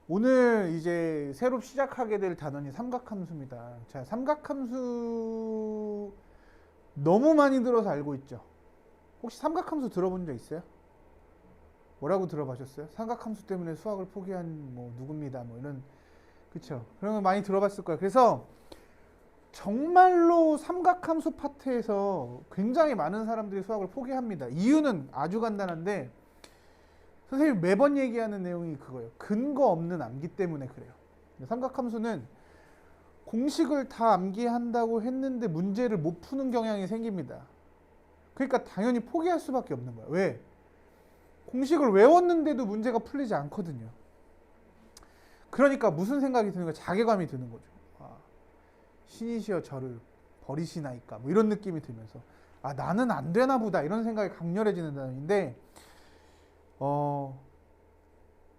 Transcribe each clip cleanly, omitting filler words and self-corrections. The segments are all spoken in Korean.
오늘 이제 새로 시작하게 될 단원이 삼각함수입니다. 자, 삼각함수 너무 많이 들어서 알고 있죠? 혹시 삼각함수 들어본 적 있어요? 뭐라고 들어보셨어요? 삼각함수 때문에 수학을 포기한 뭐 누굽니다. 뭐 이런, 그쵸? 그런 거 많이 들어봤을 거예요. 그래서 정말로 삼각함수 파트에서 굉장히 많은 사람들이 수학을 포기합니다. 이유는 아주 간단한데 선생님이 매번 얘기하는 내용이 그거예요. 근거 없는 암기 때문에 그래요. 삼각함수는 공식을 다 암기한다고 했는데 문제를 못 푸는 경향이 생깁니다. 그러니까 당연히 포기할 수밖에 없는 거야. 왜? 공식을 외웠는데도 문제가 풀리지 않거든요. 그러니까 무슨 생각이 드는 거야? 자괴감이 드는 거죠. 아, 신이시여 저를 버리시나이까? 뭐 이런 느낌이 들면서 아, 나는 안 되나 보다 이런 생각이 강렬해지는 단어인데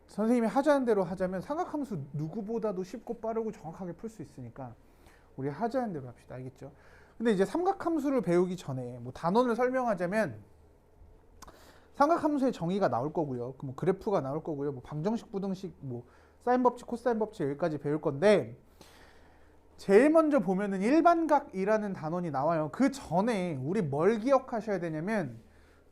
선생님이 하자는 대로 하자면 삼각함수 누구보다도 쉽고 빠르고 정확하게 풀 수 있으니까 우리 하자는 대로 합시다. 알겠죠? 근데 이제 삼각함수를 배우기 전에 뭐 단원을 설명하자면 삼각함수의 정의가 나올 거고요. 뭐 그래프가 나올 거고요. 뭐 방정식, 부등식, 뭐 사인 법칙, 코사인 법칙 여기까지 배울 건데 제일 먼저 보면은 일반각이라는 단원이 나와요. 그 전에 우리 뭘 기억하셔야 되냐면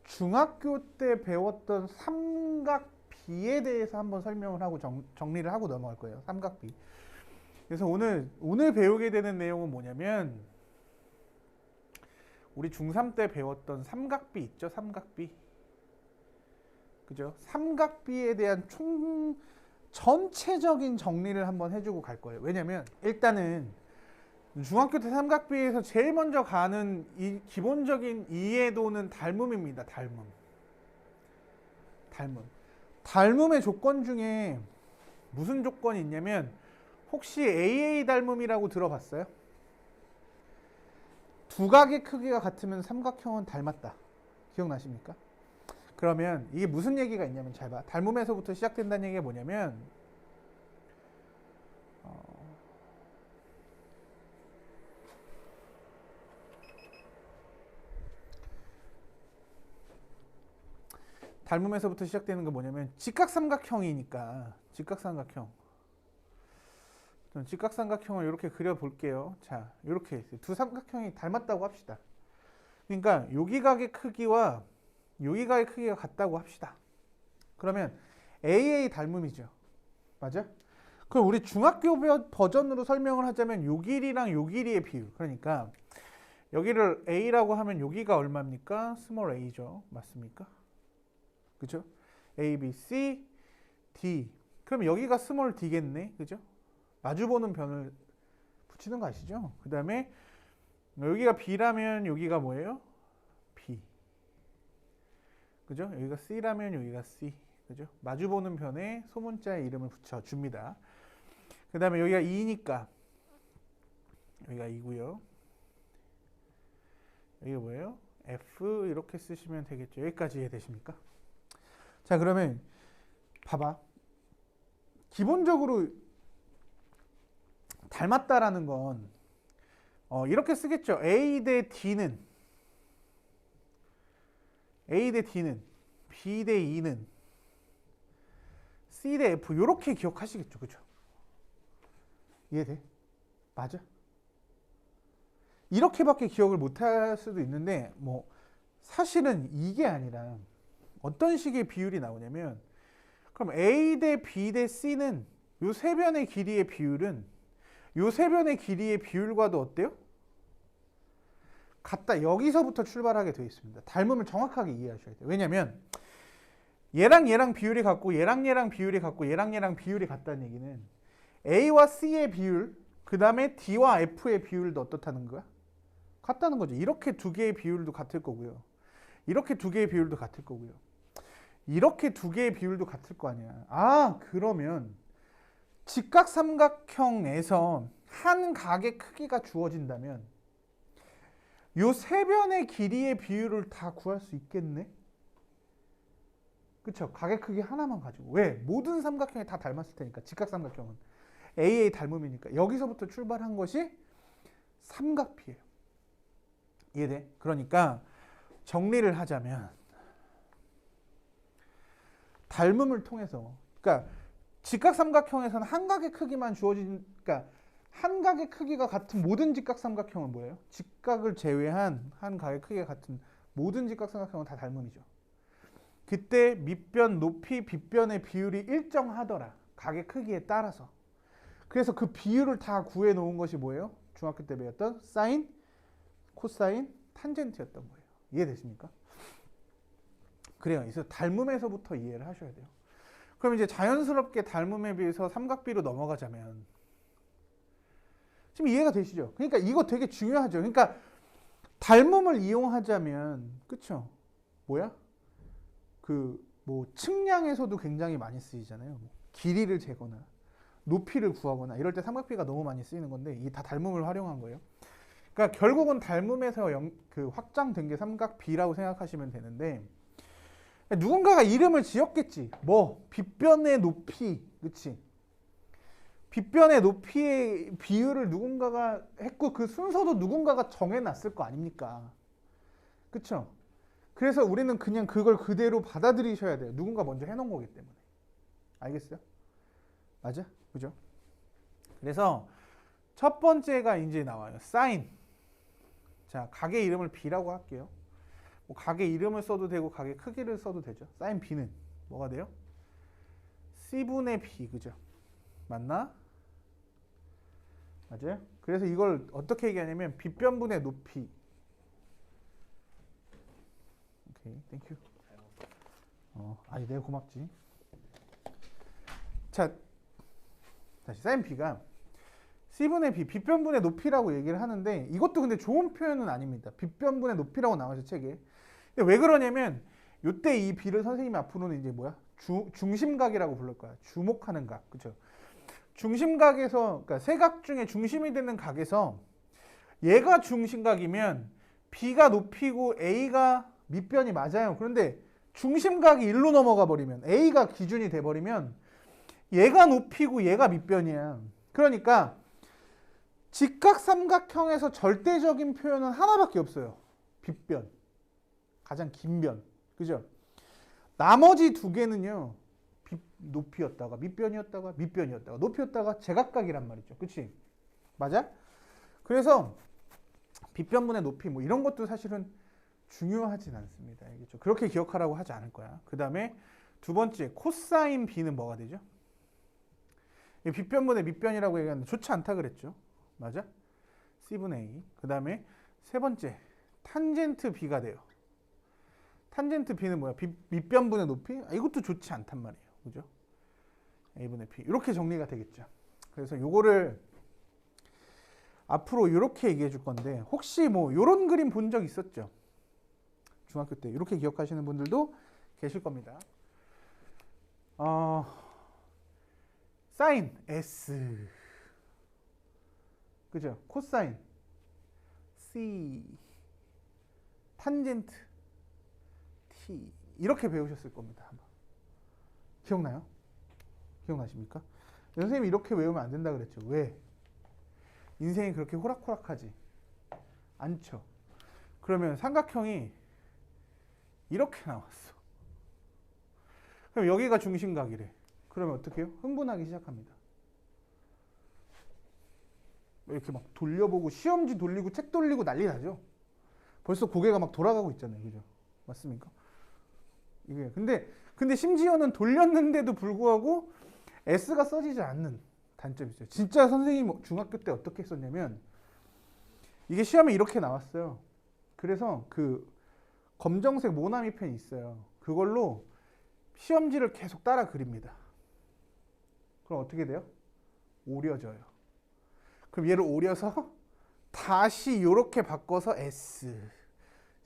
중학교 때 배웠던 삼각비에 대해서 한번 설명을 하고 정리를 하고 넘어갈 거예요. 삼각비. 그래서 오늘 배우게 되는 내용은 뭐냐면 우리 중3 때 배웠던 삼각비 있죠? 삼각비. 그죠? 삼각비에 대한 전체적인 정리를 한번 해주고 갈 거예요. 왜냐면 일단은 중학교 때 삼각비에서 제일 먼저 가는 이 기본적인 이해도는 닮음입니다. 닮음. 닮음. 닮음의 조건 중에 무슨 조건이 있냐면 혹시 AA 닮음이라고 들어봤어요? 두 각의 크기가 같으면 삼각형은 닮았다. 기억나십니까? 그러면 이게 무슨 얘기가 있냐면 잘 봐. 닮음에서부터 시작된다는 얘기가 뭐냐면 닮음에서부터 시작되는 게 뭐냐면 직각삼각형이니까 직각삼각형. 직각삼각형을 이렇게 그려볼게요. 자, 이렇게 두 삼각형이 닮았다고 합시다. 그러니까 여기 각의 크기와 여기 각의 크기가 같다고 합시다. 그러면 AA 닮음이죠. 맞아? 그럼 우리 중학교 버전으로 설명을 하자면 요 길이랑 요 길이의 비율. 그러니까 여기를 A라고 하면 여기가 얼마입니까? 스몰 a죠. 맞습니까? 그죠? A, B, C, D. 그럼 여기가 스몰 d겠네. 그죠? 마주보는 변을 붙이는 거 아시죠? 그 다음에 여기가 B라면 여기가 뭐예요? B. 그죠? 여기가 C라면 여기가 C. 그죠? 마주보는 변에 소문자의 이름을 붙여줍니다. 그 다음에 여기가 2니까 여기가 2고요. 여기가 뭐예요? F 이렇게 쓰시면 되겠죠. 여기까지 이해되십니까? 자, 그러면 봐봐. 기본적으로 닮았다라는 건 이렇게 쓰겠죠. A 대 D는 B 대 E는 C 대 F 이렇게 기억하시겠죠. 그죠? 이해돼? 맞아? 이렇게밖에 기억을 못할 수도 있는데 뭐 사실은 이게 아니라 어떤 식의 비율이 나오냐면 그럼 A 대 B 대 C는 요 세 변의 길이의 비율은 요 세 변의 길이의 비율과도 어때요? 같다. 여기서부터 출발하게 되어 있습니다. 닮음을 정확하게 이해하셔야 돼요. 왜냐면 얘랑 얘랑 비율이 같고 얘랑 얘랑 비율이 같고 얘랑 얘랑 비율이 같다는 얘기는 A와 C의 비율 그 다음에 D와 F의 비율도 어떻다는 거야? 같다는 거죠. 이렇게 두 개의 비율도 같을 거고요. 이렇게 두 개의 비율도 같을 거고요. 이렇게 두 개의 비율도 같을 거 아니야. 아, 그러면 직각삼각형에서 한 각의 크기가 주어진다면 요 세 변의 길이의 비율을 다 구할 수 있겠네? 그쵸? 각의 크기 하나만 가지고. 왜? 모든 삼각형이 다 닮았을 테니까. 직각삼각형은. AA 닮음이니까. 여기서부터 출발한 것이 삼각비예요. 이해돼? 그러니까 정리를 하자면 닮음을 통해서 그러니까 직각삼각형에서는 한 각의 크기만 주어진, 그러니까 한 각의 크기가 같은 모든 직각삼각형은 뭐예요? 직각을 제외한 한 각의 크기가 같은 모든 직각삼각형은 다 닮음이죠. 그때 밑변, 높이, 빗변의 비율이 일정하더라. 각의 크기에 따라서. 그래서 그 비율을 다 구해 놓은 것이 뭐예요? 중학교 때 배웠던 사인, 코사인, 탄젠트였던 거예요. 이해되십니까? 그래요. 그래서 닮음에서부터 이해를 하셔야 돼요. 그럼 이제 자연스럽게 닮음에 비해서 삼각비로 넘어가자면 지금 이해가 되시죠? 그러니까 이거 되게 중요하죠. 그러니까 닮음을 이용하자면 그쵸? 뭐야? 그 뭐 측량에서도 굉장히 많이 쓰이잖아요. 뭐 길이를 재거나 높이를 구하거나 이럴 때 삼각비가 너무 많이 쓰이는 건데 이게 다 닮음을 활용한 거예요. 그러니까 결국은 닮음에서 그 확장된 게 삼각비라고 생각하시면 되는데 누군가가 이름을 지었겠지. 뭐 빗변의 높이, 그치? 빗변의 높이의 비율을 누군가가 했고 그 순서도 누군가가 정해놨을 거 아닙니까? 그쵸? 그래서 우리는 그냥 그걸 그대로 받아들이셔야 돼요. 누군가 먼저 해놓은 거기 때문에. 알겠어요? 맞아? 그죠? 그래서 첫 번째가 이제 나와요. 사인. 자, 가게 이름을 B라고 할게요. 뭐 가게 이름을 써도 되고 가게 크기를 써도 되죠. 사인 B는 뭐가 돼요? C분의 B, 그죠? 맞나? 맞아요? 그래서 이걸 어떻게 얘기하냐면 빗변분의 높이. 오케이, 땡큐. 아니 내가 고맙지. 자, 다시 사인 B가 C분의 B, 빗변분의 높이라고 얘기를 하는데 이것도 근데 좋은 표현은 아닙니다. 빗변분의 높이라고 나와서 책에. 근데 왜 그러냐면 요때 이 B를 선생님이 앞으로는 이제 뭐야? 중심각이라고 부를 거야. 주목하는 각, 그렇죠? 중심각에서, 그러니까 세 각 중에 중심이 되는 각에서 얘가 중심각이면 B가 높이고 A가 밑변이 맞아요. 그런데 중심각이 1로 넘어가 버리면 A가 기준이 돼 버리면 얘가 높이고 얘가 밑변이야. 그러니까 직각삼각형에서 절대적인 표현은 하나밖에 없어요. 빗변. 가장 긴 변. 그죠? 나머지 두 개는요. 높이였다가 밑변이었다가 밑변이었다가 높이였다가 제각각이란 말이죠. 그치? 맞아? 그래서 빗변분의 높이 뭐 이런 것도 사실은 중요하진 않습니다. 알겠죠? 그렇게 기억하라고 하지 않을 거야. 그 다음에 두 번째 코사인 B는 뭐가 되죠? 빗변분의 밑변이라고 얘기하는데 좋지 않다 그랬죠? 맞아? C분의 A. 그 다음에 세 번째 탄젠트 B가 돼요. 탄젠트 B는 뭐야? 밑변분의 높이? 이것도 좋지 않단 말이에요. 그죠? A분의 P. 이렇게 정리가 되겠죠. 그래서 요거를 앞으로 이렇게 얘기해 줄 건데 혹시 뭐 이런 그림 본 적 있었죠? 중학교 때 이렇게 기억하시는 분들도 계실 겁니다. 사인 S, 그죠? 코사인 C, 탄젠트 T 이렇게 배우셨을 겁니다. 아마. 기억나요? 기억나십니까? 선생님이 이렇게 외우면 안 된다 그랬죠. 왜? 인생이 그렇게 호락호락하지 않죠. 그러면 삼각형이 이렇게 나왔어. 그럼 여기가 중심각이래. 그러면 어떻게 해요? 흥분하기 시작합니다. 이렇게 막 돌려보고 시험지 돌리고 책 돌리고 난리 나죠. 벌써 고개가 막 돌아가고 있잖아요. 그죠? 맞습니까? 이게 근데 심지어는 돌렸는데도 불구하고 S가 써지지 않는 단점이 있어요. 진짜 선생님 중학교 때 어떻게 썼냐면 이게 시험에 이렇게 나왔어요. 그래서 그 검정색 모나미 펜이 있어요. 그걸로 시험지를 계속 따라 그립니다. 그럼 어떻게 돼요? 오려져요. 그럼 얘를 오려서 다시 이렇게 바꿔서 S,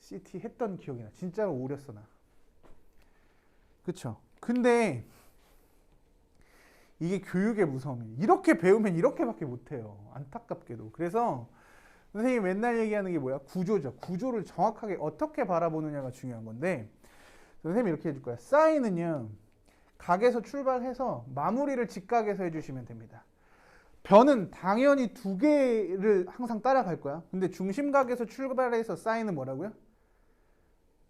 CT 했던 기억이 나. 진짜로 오렸어 나. 그쵸? 근데 이게 교육의 무서움이 이렇게 배우면 이렇게밖에 못해요. 안타깝게도. 그래서 선생님이 맨날 얘기하는 게 뭐야? 구조죠. 구조를 정확하게 어떻게 바라보느냐가 중요한 건데 선생님이 이렇게 해줄 거야. 사인은요. 각에서 출발해서 마무리를 직각에서 해주시면 됩니다. 변은 당연히 두 개를 항상 따라갈 거야. 근데 중심각에서 출발해서 사인은 뭐라고요?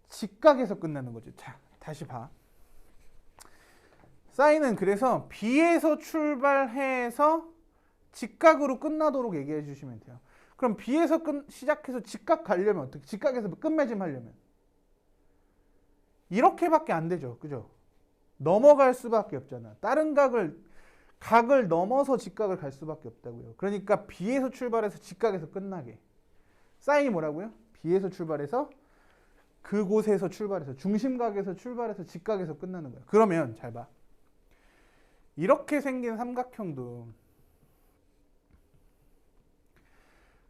직각에서 끝나는 거죠. 자, 다시 봐. 사인은 그래서 B에서 출발해서 직각으로 끝나도록 얘기해 주시면 돼요. 그럼 B에서 시작해서 직각 가려면 어떻게? 직각에서 끝맺음 하려면 이렇게밖에 안 되죠. 그죠? 넘어갈 수밖에 없잖아. 다른 각을 넘어서 직각을 갈 수밖에 없다고요. 그러니까 B에서 출발해서 직각에서 끝나게. 사인이 뭐라고요? B에서 출발해서 그곳에서 출발해서 중심각에서 출발해서 직각에서 끝나는 거야. 그러면 잘 봐. 이렇게 생긴 삼각형도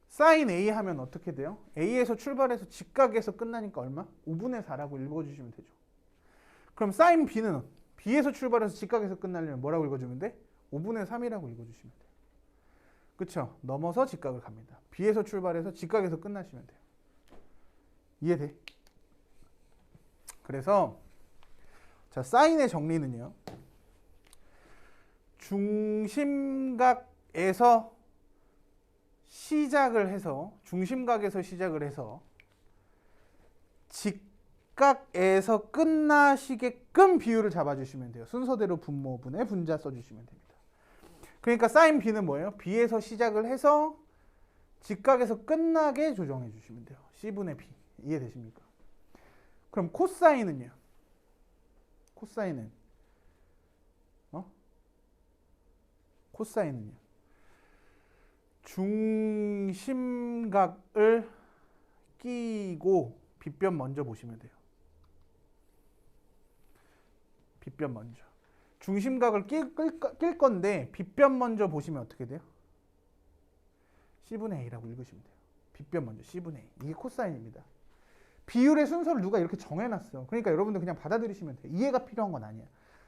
사인 A 하면 어떻게 돼요? A에서 출발해서 직각에서 끝나니까 얼마? 5분의 4라고 읽어주시면 되죠. 그럼 사인 B는 B에서 출발해서 직각에서 끝나려면 뭐라고 읽어주면 돼? 5분의 3이라고 읽어주시면 돼요. 그쵸? 넘어서 직각을 갑니다. B에서 출발해서 직각에서 끝나시면 돼요. 이해돼? 그래서 자, 사인의 정리는요. 중심각에서 시작을 해서 직각에서 끝나시게끔 비율을 잡아주시면 돼요. 순서대로 분모분의 분자 써주시면 됩니다. 그러니까 사인 B는 뭐예요? B에서 시작을 해서 직각에서 끝나게 조정해 주시면 돼요. C분의 B. 이해되십니까? 그럼 코사인은요? 코사인은요? 중심각을 끼고 빗변 먼저 보시면 돼요. 빗변 먼저. 중심각을 낄 건데 빗변 먼저 보시면 어떻게 돼요? C분의 A라고 읽으시면 돼요. 빗변 먼저 C분의 A. 이게 코사인입니다. 비율의 순서를 누가 이렇게 정해놨어. 그러니까 여러분들 그냥 받아들이시면 돼요. 이해가 필요한 건 아니야.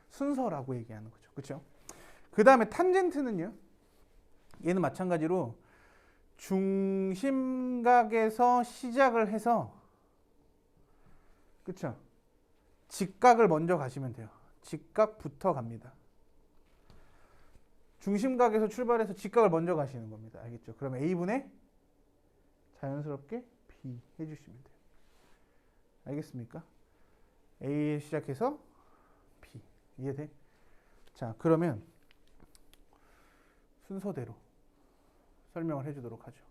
순서라고 얘기하는 거죠. 그렇죠? 그 다음에 탄젠트는요. 얘는 마찬가지로 중심각에서 시작을 해서 그렇죠? 직각을 먼저 가시면 돼요. 직각부터 갑니다. 중심각에서 출발해서 직각을 먼저 가시는 겁니다. 알겠죠? 그러면 A분의 자연스럽게 B 해주시면 돼요. 알겠습니까? A 시작해서 B. 이해돼? 자, 그러면 순서대로 설명을 해주도록 하죠.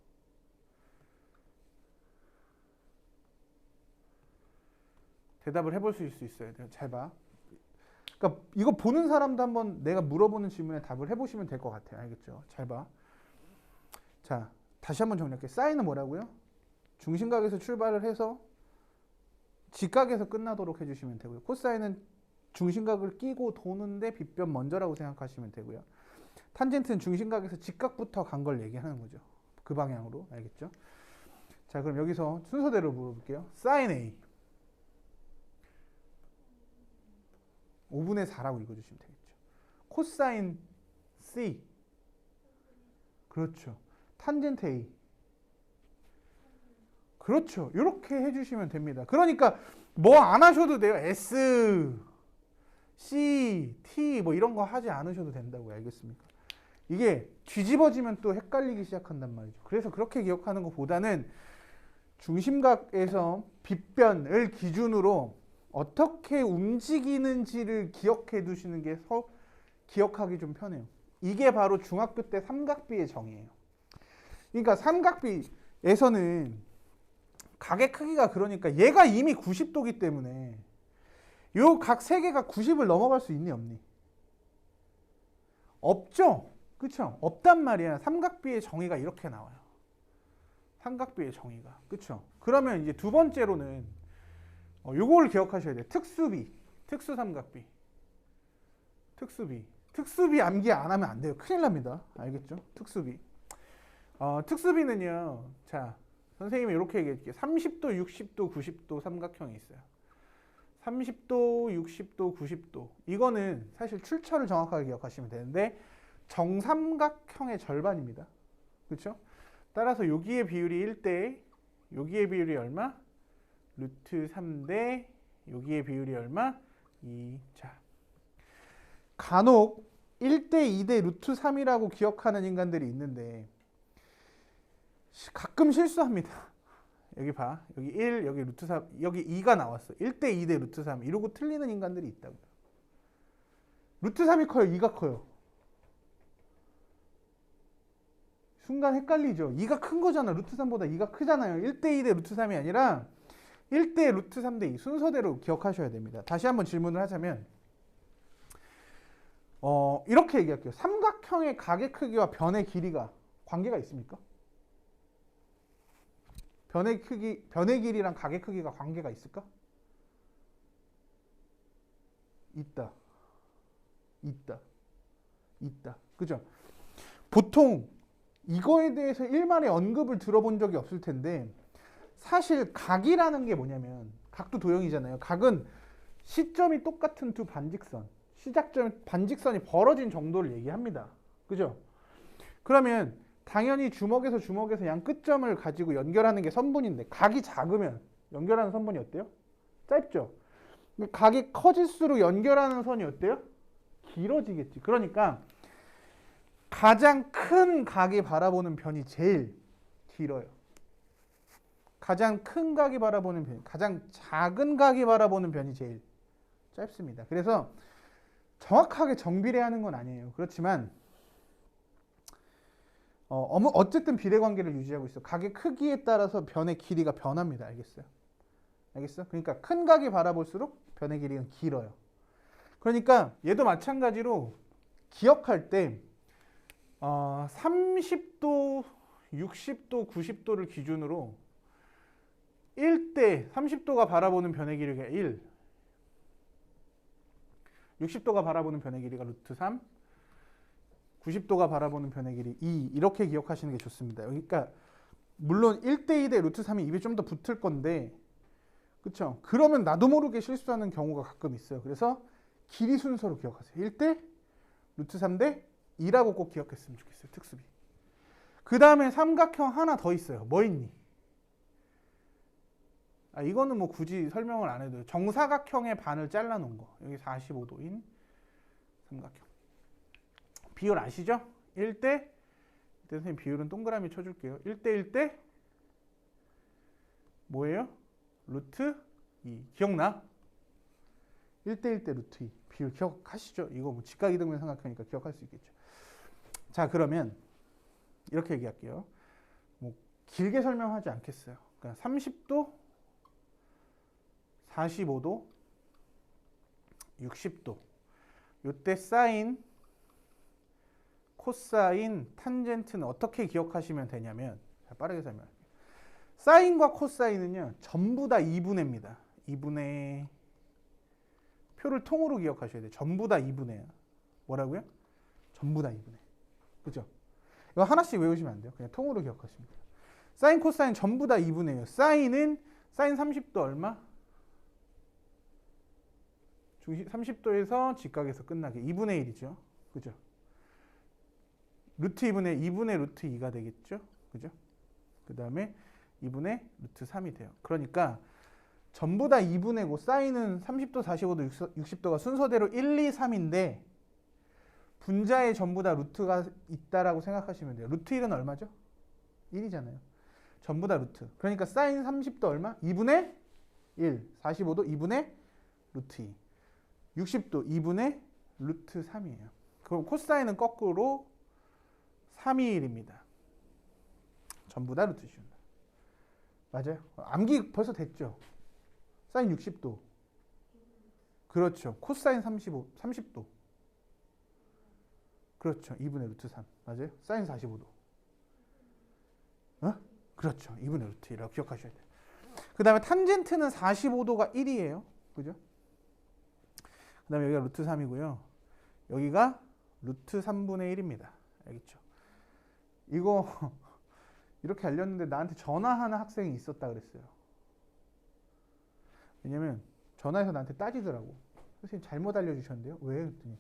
대답을 해볼 수 있어요. 잘 봐. 그러니까 이거 보는 사람도 한번 내가 물어보는 질문에 답을 해보시면 될 것 같아요. 알겠죠? 잘 봐. 자, 다시 한번 정리할게요. 사인은 뭐라고요? 중심각에서 출발을 해서 직각에서 끝나도록 해주시면 되고요. 코사인은 중심각을 끼고 도는데 빗변 먼저라고 생각하시면 되고요. 탄젠트는 중심각에서 직각부터 간 걸 얘기하는 거죠. 그 방향으로. 알겠죠? 자, 그럼 여기서 순서대로 물어볼게요. 사인 A 5분의 4라고 읽어주시면 되겠죠. 코사인 C 그렇죠. 탄젠트 A 그렇죠. 이렇게 해주시면 됩니다. 그러니까 뭐 안 하셔도 돼요. S, C, T 뭐 이런 거 하지 않으셔도 된다고요. 알겠습니까? 이게 뒤집어지면 또 헷갈리기 시작한단 말이죠. 그래서 그렇게 기억하는 것보다는 중심각에서 빗변을 기준으로 어떻게 움직이는지를 기억해 두시는 게 기억하기 좀 편해요. 이게 바로 중학교 때 삼각비의 정의예요. 그러니까 삼각비에서는 각의 크기가 그러니까 얘가 이미 90도기 때문에 요 각 세 개가 90을 넘어갈 수 있니 없니? 없죠? 그쵸? 없단 말이야. 삼각비의 정의가 이렇게 나와요. 삼각비의 정의가. 그쵸? 그러면 이제 두 번째로는 요거를 기억하셔야 돼요. 특수비, 특수삼각비. 특수비 암기 안 하면 안 돼요. 큰일 납니다. 알겠죠? 특수비. 특수비는요. 자, 선생님이 이렇게 얘기해줄게요. 30도, 60도, 90도 삼각형이 있어요. 30도, 60도, 90도. 이거는 사실 출처를 정확하게 기억하시면 되는데 정삼각형의 절반입니다. 그렇죠? 따라서 여기의 비율이 1대 여기의 비율이 얼마? 루트 3대 여기의 비율이 얼마? 2. 자, 간혹 1대 2대 루트 3이라고 기억하는 인간들이 있는데 가끔 실수합니다. 여기 봐. 여기 1, 여기 루트 3, 여기 2가 나왔어. 1대 2대 루트 3 이러고 틀리는 인간들이 있다고요. 루트 3이 커요? 2가 커요? 순간 헷갈리죠. 2가 큰 거잖아. 루트 3보다 2가 크잖아요. 1대2 대 루트 3이 아니라 1대 루트 3대 2 순서대로 기억하셔야 됩니다. 다시 한번 질문을 하자면 이렇게 얘기할게요. 삼각형의 각의 크기와 변의 길이가 관계가 있습니까? 변의 길이랑 각의 크기가 관계가 있을까? 있다. 그죠? 보통 이거에 대해서 일말의 언급을 들어본 적이 없을 텐데 사실 각이라는 게 뭐냐면 각도 도형이잖아요. 각은 시점이 똑같은 두 반직선, 시작점 반직선이 벌어진 정도를 얘기합니다. 그죠? 그러면 당연히 주먹에서 양 끝점을 가지고 연결하는 게 선분인데 각이 작으면 연결하는 선분이 어때요? 짧죠? 각이 커질수록 연결하는 선이 어때요? 길어지겠지. 그러니까 가장 큰 각이 바라보는 변이 제일 길어요. 가장 큰 각이 바라보는 변, 가장 작은 각이 바라보는 변이 제일 짧습니다. 그래서 정확하게 정비례하는 건 아니에요. 그렇지만 어쨌든 비례 관계를 유지하고 있어. 각의 크기에 따라서 변의 길이가 변합니다. 알겠어요? 알겠어? 그러니까 큰 각이 바라볼수록 변의 길이는 길어요. 그러니까 얘도 마찬가지로 기억할 때 30도, 60도, 90도를 기준으로 1대 30도가 바라보는 변의 길이가 1, 60도가 바라보는 변의 길이가 루트 3, 90도가 바라보는 변의 길이 2 이렇게 기억하시는 게 좋습니다. 그러니까 물론 1대2 대 루트 3이 입에 좀 더 붙을 건데 그쵸? 그러면 나도 모르게 실수하는 경우가 가끔 있어요. 그래서 길이 순서로 기억하세요. 1대 루트 3대 2라고 꼭 기억했으면 좋겠어요. 특수비. 그 다음에 삼각형 하나 더 있어요. 뭐 있니? 이거는 뭐 굳이 설명을 안 해도 정사각형의 반을 잘라 놓은 거. 여기 45도인 삼각형. 비율 아시죠? 1대 선생님 비율은 동그라미 쳐줄게요. 1대 1대 뭐예요? 루트 2. 기억나? 1대 1대 루트 2. 비율 기억하시죠? 이거 뭐 직각이등변 삼각형이니까 기억할 수 있겠죠. 자, 그러면 이렇게 얘기할게요. 뭐 길게 설명하지 않겠어요. 그러니까 30도, 45도, 60도. 요때 사인, 코사인, 탄젠트는 어떻게 기억하시면 되냐면 빠르게 설명할게요. 사인과 코사인은요 전부 다 2분의입니다. 2분의 표를 통으로 기억하셔야 돼요. 전부 다 2분의야. 뭐라고요? 전부 다 2분의. 그죠? 이거 하나씩 외우시면 안 돼요. 그냥 통으로 기억하시면 돼요. 사인, 코사인 전부 다 2분의예요. 사인은 사인 30도 얼마? 30도에서 직각에서 끝나게 2분의 1이죠. 그죠? 루트 2분의 루트 2가 되겠죠. 그죠? 그 다음에 2분의 루트 3이 돼요. 그러니까 전부 다 2분의고 사인은 30도, 45도, 60도가 순서대로 1, 2, 3인데 분자에 전부 다 루트가 있다라고 생각하시면 돼요. 루트 1은 얼마죠? 1이잖아요. 전부 다 루트. 그러니까 사인 30도 얼마? 2분의 1. 45도 2분의 루트 2. 60도 2분의 루트 3이에요. 그럼 코사인은 거꾸로 3이 1입니다. 전부 다 루트 씌운다. 맞아요? 암기 벌써 됐죠? 사인 60도. 그렇죠. 코사인 30도. 그렇죠. 2분의 루트 3. 맞아요? 사인 45도. 그렇죠. 2분의 루트 1이라고 기억하셔야 돼요. 그 다음에 탄젠트는 45도가 1이에요. 그죠? 그 다음에 여기가 루트 3이고요. 여기가 루트 3분의 1입니다. 알겠죠? 이거 이렇게 알렸는데 나한테 전화하는 학생이 있었다 그랬어요. 왜냐면 전화해서 나한테 따지더라고. 선생님 잘못 알려주셨는데요? 왜? 그랬더니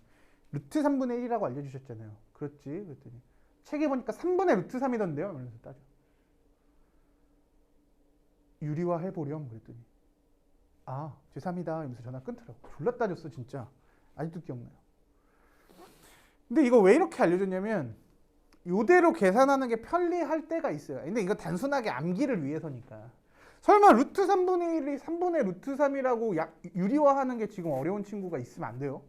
루트 3분의 1이라고 알려주셨잖아요. 그렇지? 그랬더니 책에 보니까 3분의 루트 3이던데요? 이러면서 따져. 유리화 해보렴. 그랬더니 제3이다. 이러면서 전화 끊더라고. 졸라 따졌어 진짜. 아직도 기억나요. 근데 이거 왜 이렇게 알려줬냐면 이대로 계산하는 게 편리할 때가 있어요. 근데 이거 단순하게 암기를 위해서니까. 설마 루트 3분의 1이 3분의 루트 3이라고 유리화하는 게 지금 어려운 친구가 있으면 안 돼요.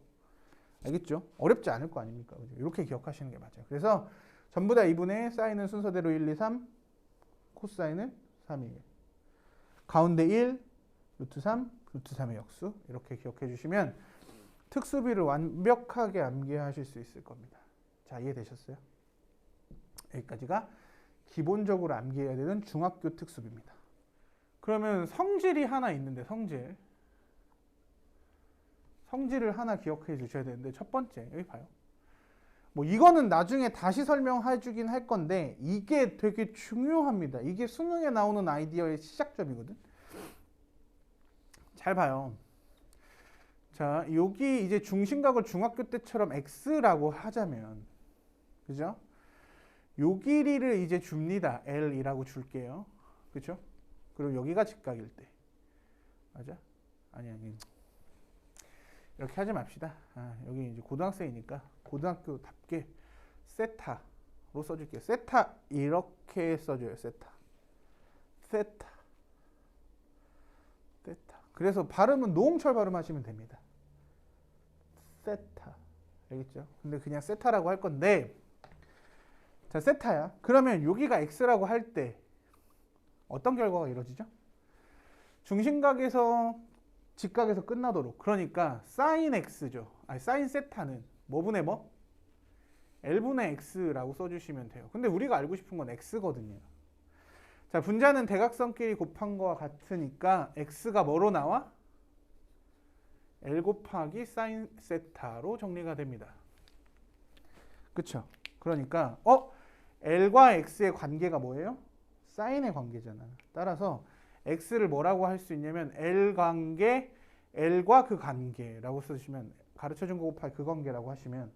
알겠죠? 어렵지 않을 거 아닙니까? 그죠? 이렇게 기억하시는 게 맞아요. 그래서 전부 다 2분의 사인은 순서대로 1, 2, 3, 코사인은 3, 2, 1. 가운데 1, 루트 3, 루트 3의 역수. 이렇게 기억해 주시면 특수비를 완벽하게 암기하실 수 있을 겁니다. 자, 이해되셨어요? 여기까지가 기본적으로 암기해야 되는 중학교 특수비입니다. 그러면 성질이 하나 있는데 성질을 하나 기억해 주셔야 되는데 첫 번째 여기 봐요. 뭐 이거는 나중에 다시 설명해 주긴 할 건데 이게 되게 중요합니다. 이게 수능에 나오는 아이디어의 시작점이거든. 잘 봐요. 자, 여기 이제 중심각을 중학교 때처럼 x라고 하자면, 그죠? 요 길이를 이제 줍니다. L이라고 줄게요. 그죠? 그리고 여기가 직각일 때. 맞아? 아니. 이렇게 하지 맙시다. 여기 이제 고등학생이니까 고등학교답게 세타로 써줄게요. 세타 이렇게 써줘요. 세타. 그래서 발음은 노홍철 발음하시면 됩니다. 세타. 알겠죠? 근데 그냥 세타라고 할 건데, 자, 세타야. 그러면 여기가 x라고 할 때 어떤 결과가 이루어지죠? 중심각에서 직각에서 끝나도록. 그러니까 사인 x죠. 아니 사인 세타는 뭐분의 뭐? L분의 x라고 써주시면 돼요. 근데 우리가 알고 싶은 건 x거든요. 자, 분자는 대각선끼리 곱한 거와 같으니까 x가 뭐로 나와? L 곱하기 사인 세타로 정리가 됩니다. 그쵸? 그러니까 L과 X의 관계가 뭐예요? 사인의 관계잖아. 따라서 X를 뭐라고 할 수 있냐면 L 관계, L과 그 관계라고 쓰시면, 가르쳐준 거 곱하기 그 관계라고 하시면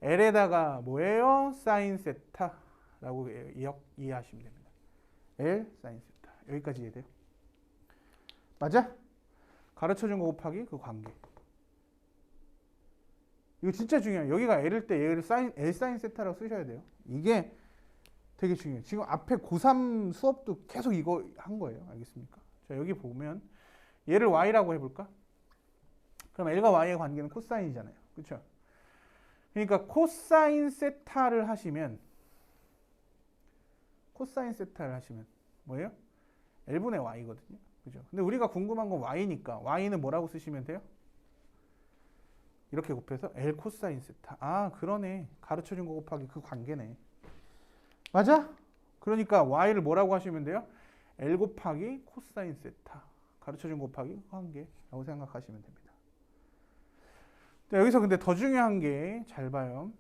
L에다가 뭐예요? 사인 세타라고 이해하시면 됩니다. L 사인 세타. 여기까지 이해돼요? 맞아? 가르쳐준 거 곱하기 그 관계. 이거 진짜 중요해요. 여기가 L일 때 얘를 L 사인 세타라고 쓰셔야 돼요. 이게 되게 중요해요. 지금 앞에 고3 수업도 계속 이거 한 거예요. 알겠습니까? 자, 여기 보면 얘를 Y라고 해볼까? 그럼 L과 Y의 관계는 코사인이잖아요. 그렇죠? 그러니까 코사인 세타를 하시면 뭐예요? L분의 Y거든요. 그죠? 근데 우리가 궁금한 건 Y니까 Y는 뭐라고 쓰시면 돼요? 이렇게 곱해서 L 코사인 세타. 아, 그러네. 가르쳐준 거 곱하기 그 관계네. 맞아? 그러니까 Y를 뭐라고 하시면 돼요? L 곱하기 코사인 세타. 가르쳐준 거 곱하기 그 관계라고 생각하시면 됩니다. 자, 여기서 근데 더 중요한 게, 잘 봐요.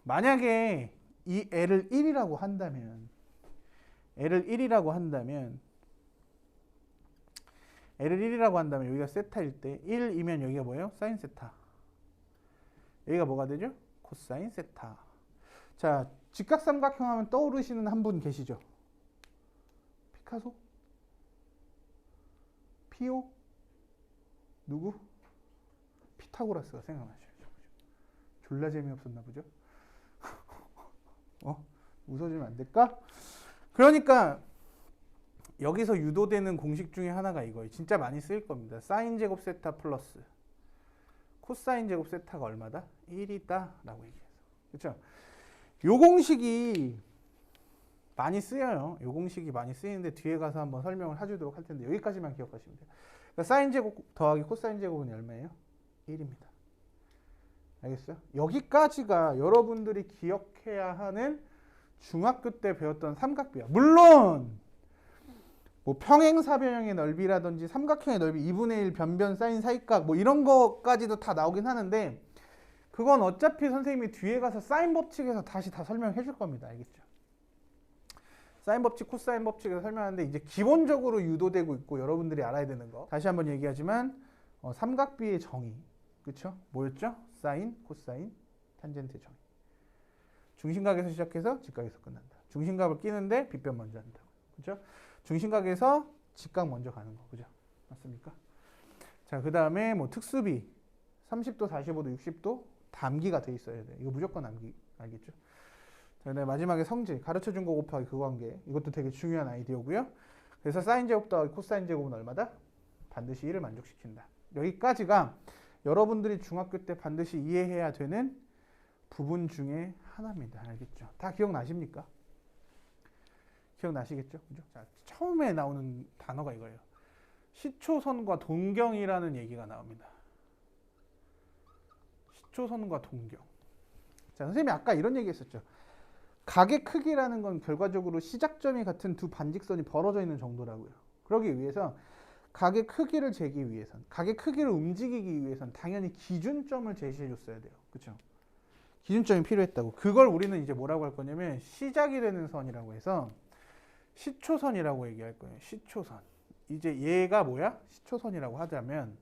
만약에 이 L을 1이라고 한다면 여기가 세타일 때 1이면 여기가 뭐예요? 사인 세타. 여기가 뭐가 되죠? 코사인 세타. 자, 직각삼각형 하면 떠오르시는 한 분 계시죠? 피카소? 피오? 누구? 피타고라스가 생각나셔야죠. 졸라 재미없었나 보죠? 웃어주면 안 될까? 그러니까 여기서 유도되는 공식 중에 하나가 이거예요. 진짜 많이 쓰일 겁니다. 사인 제곱 세타 플러스 코사인 제곱 세타가 얼마다? 1이다 라고 얘기해서. 그렇죠? 요 공식이 많이 쓰여요. 요 공식이 많이 쓰이는데 뒤에 가서 한번 설명을 해주도록 할 텐데 여기까지만 기억하시면 돼요. 그러니까 사인 제곱 더하기 코사인 제곱은 얼마예요? 1입니다. 알겠어요? 여기까지가 여러분들이 기억해야 하는 중학교 때 배웠던 삼각비야. 물론 뭐 평행사변형의 넓이라든지 삼각형의 넓이 2분의 1 변변 사인 사이각 뭐 이런 거까지도 다 나오긴 하는데 그건 어차피 선생님이 뒤에 가서 사인 법칙에서 다시 다 설명해 줄 겁니다. 알겠죠? 사인 법칙, 코사인 법칙에서 설명하는데 이제 기본적으로 유도되고 있고 여러분들이 알아야 되는 거. 다시 한번 얘기하지만 삼각비의 정의. 그렇죠? 뭐였죠? 사인, 코사인, 탄젠트 정의. 중심각에서 시작해서 직각에서 끝난다. 중심각을 끼는데 빗변 먼저 한다. 그렇죠? 중심각에서 직각 먼저 가는 거. 그죠? 맞습니까? 자, 그다음에 뭐 특수비 30도, 45도, 60도 다 암기가 돼 있어야 돼. 이거 무조건 암기. 알겠죠? 자, 그다음에 마지막에 성질 가르쳐 준 거 곱하기 그 관계. 이것도 되게 중요한 아이디어고요. 그래서 사인 제곱 더하기 코사인 제곱은 얼마다? 반드시 1을 만족시킨다. 여기까지가 여러분들이 중학교 때 반드시 이해해야 되는 부분 중에 하나입니다. 알겠죠? 다 기억나십니까? 기억나시겠죠? 그죠? 자, 처음에 나오는 단어가 이거예요. 시초선과 동경이라는 얘기가 나옵니다. 시초선과 동경. 자, 선생님이 아까 이런 얘기 했었죠. 각의 크기라는 건 결과적으로 시작점이 같은 두 반직선이 벌어져 있는 정도라고요. 그러기 위해서 각의 크기를 재기 위해선, 각의 크기를 움직이기 위해선 당연히 기준점을 제시해 줬어야 돼요. 그렇죠? 기준점이 필요했다고. 그걸 우리는 이제 뭐라고 할 거냐면 시작이 되는 선이라고 해서 시초선이라고 얘기할 거예요. 시초선. 이제 얘가 뭐야? 시초선이라고 하자면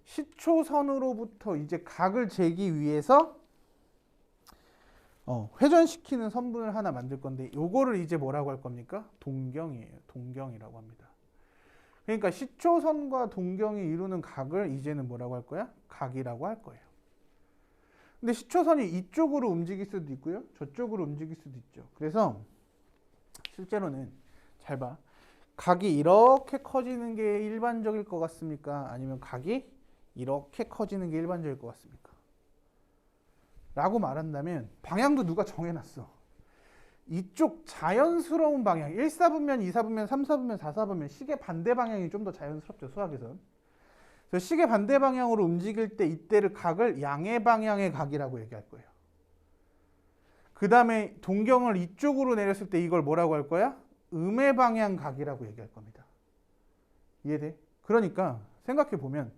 시초선으로부터 이제 각을 재기 위해서 회전시키는 선분을 하나 만들 건데 요거를 이제 뭐라고 할 겁니까? 동경이에요. 동경이라고 합니다. 그러니까 시초선과 동경이 이루는 각을 이제는 뭐라고 할 거야? 각이라고 할 거예요. 근데 시초선이 이쪽으로 움직일 수도 있고요. 저쪽으로 움직일 수도 있죠. 그래서 실제로는 잘 봐. 각이 이렇게 커지는 게 일반적일 것 같습니까? 아니면 각이 이렇게 커지는 게 일반적일 것 같습니까? 라고 말한다면 방향도 누가 정해놨어. 이쪽 자연스러운 방향 1사분면, 2사분면, 3사분면, 4사분면 시계 반대 방향이 좀 더 자연스럽죠. 수학에선. 그래서 시계 반대 방향으로 움직일 때 이때를 각을 양의 방향의 각이라고 얘기할 거예요. 그 다음에 동경을 이쪽으로 내렸을 때 이걸 뭐라고 할 거야? 음의 방향 각이라고 얘기할 겁니다. 이해돼? 그러니까 생각해 보면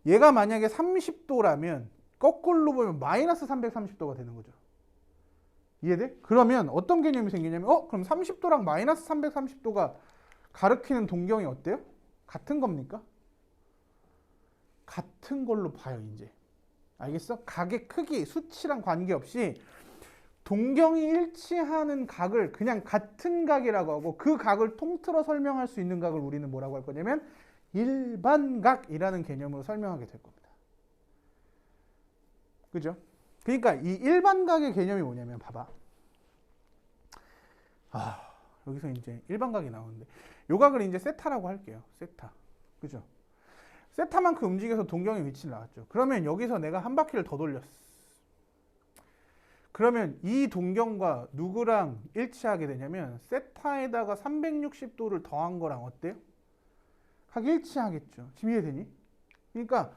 얘가 만약에 30도라면 거꾸로 보면 마이너스 330도가 되는 거죠. 이해돼? 그러면 어떤 개념이 생기냐면 그럼 30도랑 마이너스 330도가 가리키는 동경이 어때요? 같은 겁니까? 같은 걸로 봐요. 이제 알겠어? 각의 크기, 수치랑 관계없이 동경이 일치하는 각을 그냥 같은 각이라고 하고 그 각을 통틀어 설명할 수 있는 각을 우리는 뭐라고 할 거냐면 일반각이라는 개념으로 설명하게 될 겁니다. 그죠? 그러니까 이 일반각의 개념이 뭐냐면 봐봐. 여기서 이제 일반각이 나오는데 요 각을 이제 세타라고 할게요. 세타. 그죠? 세타만큼 움직여서 동경의 위치를 나왔죠. 그러면 여기서 내가 한 바퀴를 더 돌렸어. 그러면 이 동경과 누구랑 일치하게 되냐면 세타에다가 360도를 더한 거랑 어때요? 각 일치하겠죠. 지금 이해되니? 그러니까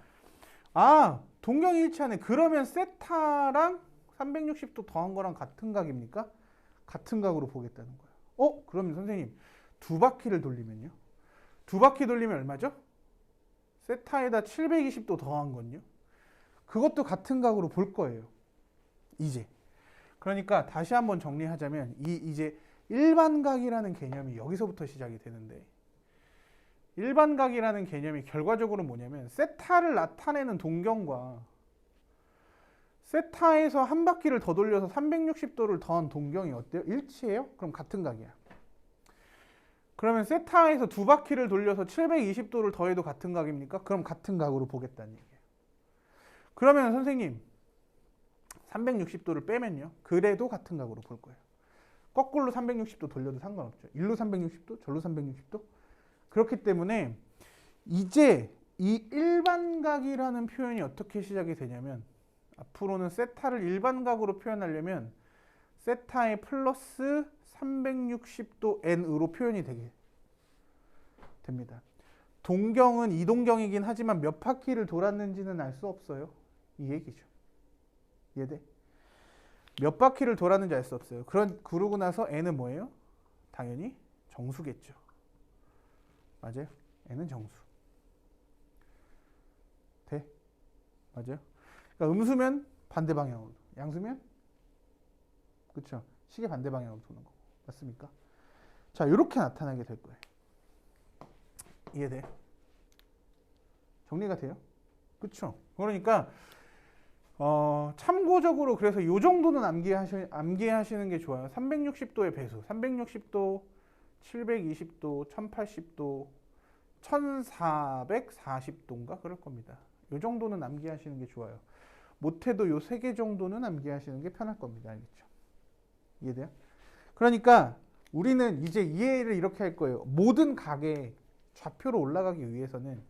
동경이 일치하네. 그러면 세타랑 360도 더한 거랑 같은 각입니까? 같은 각으로 보겠다는 거예요. 그러면 선생님 두 바퀴를 돌리면요? 두 바퀴 돌리면 얼마죠? 세타에다 720도 더한 건요? 그것도 같은 각으로 볼 거예요. 이제. 그러니까 다시 한번 정리하자면 이제 일반각이라는 개념이 여기서부터 시작이 되는데 일반각이라는 개념이 결과적으로 뭐냐면 세타를 나타내는 동경과 세타에서 한 바퀴를 더 돌려서 360도를 더한 동경이 어때요? 일치해요? 그럼 같은 각이야. 그러면 세타에서 두 바퀴를 돌려서 720도를 더해도 같은 각입니까? 그럼 같은 각으로 보겠다는 얘기예요. 그러면 선생님 360도를 빼면요. 그래도 같은 각으로 볼 거예요. 거꾸로 360도 돌려도 상관없죠. 일로 360도, 절로 360도. 그렇기 때문에 이제 이 일반각이라는 표현이 어떻게 시작이 되냐면 앞으로는 세타를 일반각으로 표현하려면 세타의 플러스 360도 n으로 표현이 되게 됩니다. 동경은 이동경이긴 하지만 몇 바퀴를 돌았는지는 알 수 없어요. 이 얘기죠. 이해돼? 몇 바퀴를 돌았는지 알 수 없어요. 그러고 나서 n은 뭐예요? 당연히 정수겠죠. 맞아요? n은 정수. 돼? 맞아요? 그러니까 음수면 반대 방향으로, 양수면 그렇죠. 시계 반대 방향으로 도는 거고. 맞습니까? 자, 이렇게 나타나게 될 거예요. 이해돼? 정리가 돼요? 그렇죠. 그러니까 참고적으로 그래서 이 정도는 암기하시는 게 좋아요. 360도의 배수, 360도, 720도, 1080도, 1440도인가 그럴 겁니다. 이 정도는 암기하시는 게 좋아요. 못해도 요 세 개 정도는 암기하시는 게 편할 겁니다. 알겠죠? 이해돼요? 그러니까 우리는 이제 이해를 이렇게 할 거예요. 모든 각의 좌표로 올라가기 위해서는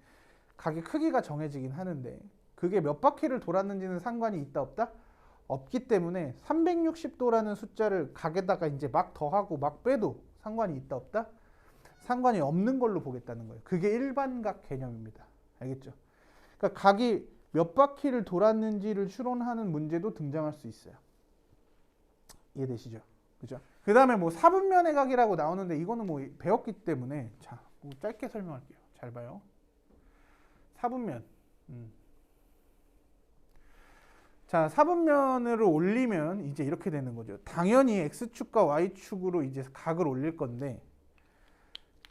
각의 크기가 정해지긴 하는데 그게 몇 바퀴를 돌았는지는 상관이 있다 없다? 없기 때문에 360도라는 숫자를 각에다가 이제 막 더하고 막 빼도 상관이 있다 없다? 상관이 없는 걸로 보겠다는 거예요. 그게 일반각 개념입니다. 알겠죠? 그러니까 각이 몇 바퀴를 돌았는지를 추론하는 문제도 등장할 수 있어요. 이해되시죠? 그죠? 그 다음에 뭐 사분면의 각이라고 나오는데 이거는 뭐 배웠기 때문에 자, 뭐 짧게 설명할게요. 잘 봐요. 사분면. 자, 사분면으로 올리면 이제 이렇게 되는 거죠. 당연히 X축과 Y축으로 이제 각을 올릴 건데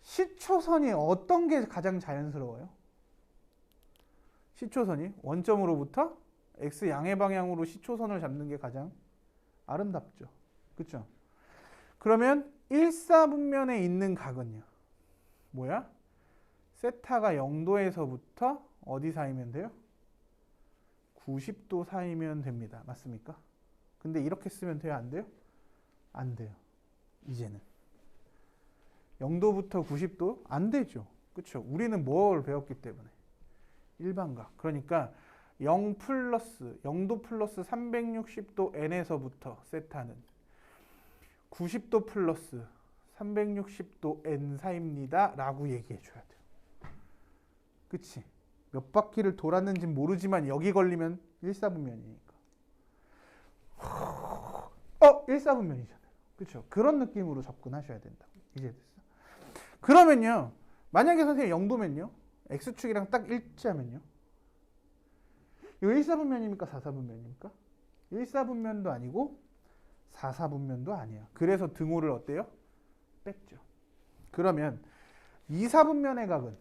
시초선이 어떤 게 가장 자연스러워요? 시초선이 원점으로부터 X 양의 방향으로 시초선을 잡는 게 가장 아름답죠. 그렇죠? 그러면 1사분면에 있는 각은요. 뭐야? 세타가 0도에서부터 어디 사이면 돼요? 90도 사이면 됩니다. 맞습니까? 근데 이렇게 쓰면 돼요? 안 돼요? 안 돼요. 이제는. 0도부터 90도? 안 되죠. 그렇죠? 우리는 뭘 배웠기 때문에. 일반각. 그러니까 0도 플러스 360도 n에서부터 세타는 90도 플러스 360도 n 사이입니다. 라고 얘기해 줘야 돼요. 그치? 몇 바퀴를 돌았는지 모르지만 여기 걸리면 1사분면이니까. 1사분면이잖아요. 그렇죠? 그런 느낌으로 접근하셔야 된다. 이제 됐어. 그러면요. 만약에 선생님 0도면요. X축이랑 딱 일치하면요. 이거 1사분면입니까? 4사분면입니까? 1사분면도 아니고 4사분면도 아니야. 그래서 등호를 어때요? 뺐죠. 그러면 2사분면의 각은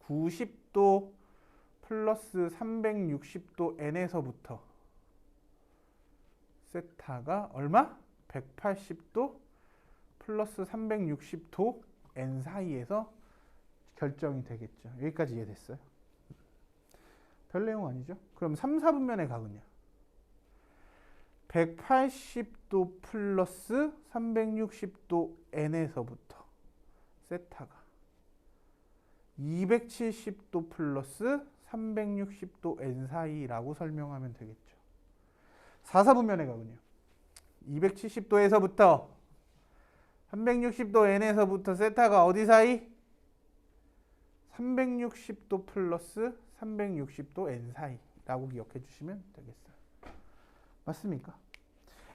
90도 플러스 360도 n에서부터 세타가 얼마? 180도 플러스 360도 n 사이에서 결정이 되겠죠. 여기까지 이해됐어요? 별 내용 아니죠? 그럼 3, 4분면의 각은요? 180도 플러스 360도 n에서부터 세타가 270도 플러스 360도 n 사이라고 설명하면 되겠죠. 4, 4분면의 각은요? 270도에서부터 360도 n에서부터 세타가 어디 사이? 360도 플러스 360도 n 사이라고 기억해 주시면 되겠어요. 맞습니까?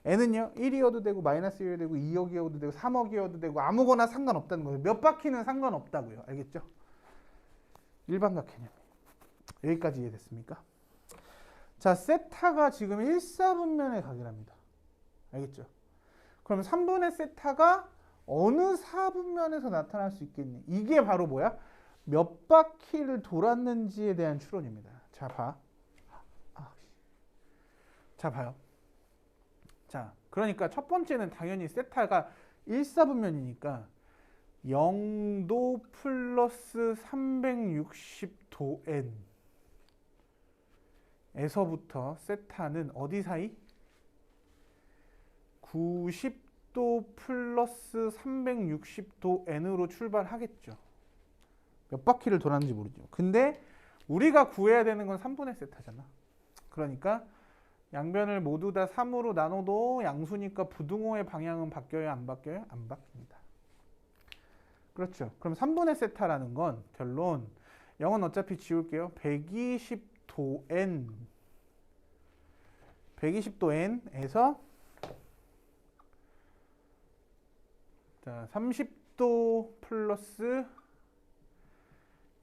n은요 1이어도 되고 마이너스 1이어도 되고 2억이어도 되고 3억이어도 되고 아무거나 상관없다는 거예요. 몇 바퀴는 상관없다고요. 알겠죠? 일반각 개념. 여기까지 이해됐습니까? 자, 세타가 지금 1사분면의 각이랍니다. 알겠죠? 그럼 3분의 세타가 어느 4분면에서 나타날 수 있겠니? 이게 바로 뭐야? 몇 바퀴를 돌았는지에 대한 추론입니다. 자, 봐. 자, 봐요. 자, 그러니까 첫 번째는 당연히 세타가 1사분면이니까 0도 플러스 360도 n 에서부터 세타는 어디 사이? 90도 플러스 360도 n으로 출발하겠죠. 몇 바퀴를 돌았는지 모르죠. 근데 우리가 구해야 되는 건 3분의 세타잖아. 그러니까 양변을 모두 다 3으로 나눠도 양수니까 부등호의 방향은 바뀌어요? 안 바뀌어요? 안 바뀝니다. 그렇죠. 그럼 3분의 세타라는 건 결론 0은 어차피 지울게요. 120도 n에서 자, 30도 플러스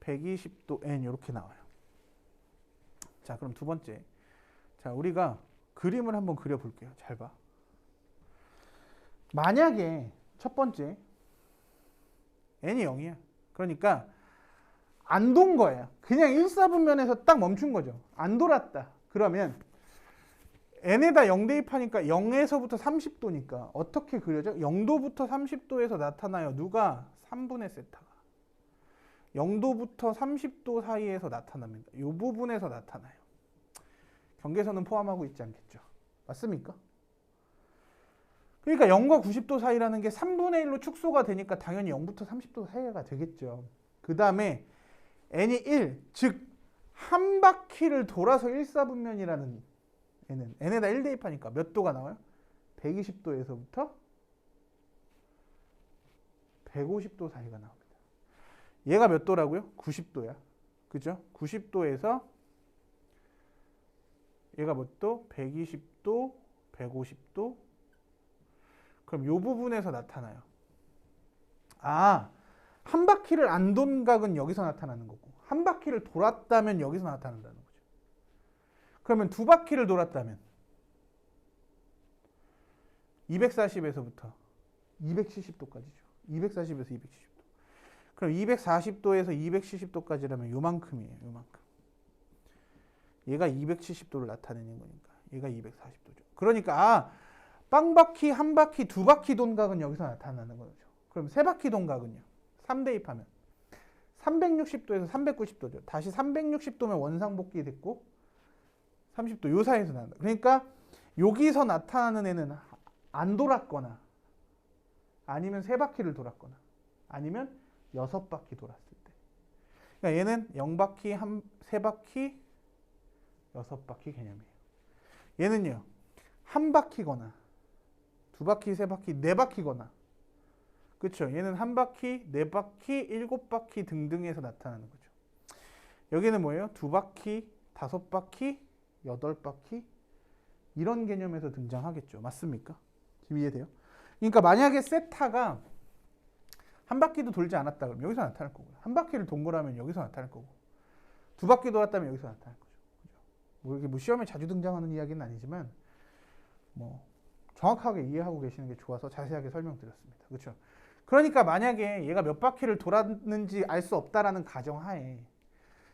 120도 n 이렇게 나와요. 자, 그럼 두 번째. 자, 우리가 그림을 한번 그려볼게요. 잘 봐. 만약에 첫 번째 n이 0이야. 그러니까 안 돈 거야. 그냥 1사분면에서 딱 멈춘 거죠. 안 돌았다. 그러면 n에다 0 대입하니까 0에서부터 30도니까 어떻게 그려져? 0도부터 30도에서 나타나요. 누가? 3분의 세타가. 0도부터 30도 사이에서 나타납니다. 이 부분에서 나타나요. 경계선은 포함하고 있지 않겠죠. 맞습니까? 그러니까 0과 90도 사이라는 게 3분의 1로 축소가 되니까 당연히 0부터 30도 사이가 되겠죠. 그 다음에 n이 1, 즉 한 바퀴를 돌아서 1사분면이라는 n은 n에다 1 대입하니까 몇 도가 나와요? 120도에서부터 150도 사이가 나옵니다. 얘가 몇 도라고요? 90도야. 그죠? 90도에서 얘가 몇 도? 120도, 150도. 그럼 이 부분에서 나타나요. 아, 한 바퀴를 안 돈 각은 여기서 나타나는 거고 한 바퀴를 돌았다면 여기서 나타난다는 거죠. 그러면 두 바퀴를 돌았다면 240에서부터 270도까지죠. 240에서 270도. 그럼 240도에서 270도까지라면 요만큼이에요. 요만큼. 얘가 270도를 나타내는 거니까 얘가 240도죠. 그러니까 빵바퀴, 한 바퀴, 두 바퀴 돈각은 여기서 나타나는 거죠. 그럼 세 바퀴 돈각은요? 3 대입하면 360도에서 390도죠. 다시 360도면 원상복귀 됐고 30도 요 사이에서 나온다. 그러니까 여기서 나타나는 애는 안 돌았거나 아니면 세 바퀴를 돌았거나 아니면 6바퀴 돌았을 때. 그러니까 얘는 0바퀴, 세 바퀴, 6바퀴 개념이에요. 얘는요. 한 바퀴거나 두 바퀴, 세 바퀴, 네 바퀴거나 그렇죠. 얘는 한 바퀴, 네 바퀴, 7바퀴 등등에서 나타나는 거죠. 여기는 뭐예요? 두 바퀴, 5바퀴, 8바퀴 이런 개념에서 등장하겠죠. 맞습니까? 지금 이해돼요? 그러니까 만약에 세타가 한 바퀴도 돌지 않았다 그러면 여기서 나타날 거고요. 한 바퀴를 돈 거라면 여기서 나타날 거고 두 바퀴 돌았다면 여기서 나타날 거죠. 그죠? 뭐 이렇게 뭐 시험에 자주 등장하는 이야기는 아니지만 뭐 정확하게 이해하고 계시는 게 좋아서 자세하게 설명드렸습니다. 그렇죠? 그러니까 만약에 얘가 몇 바퀴를 돌았는지 알 수 없다라는 가정하에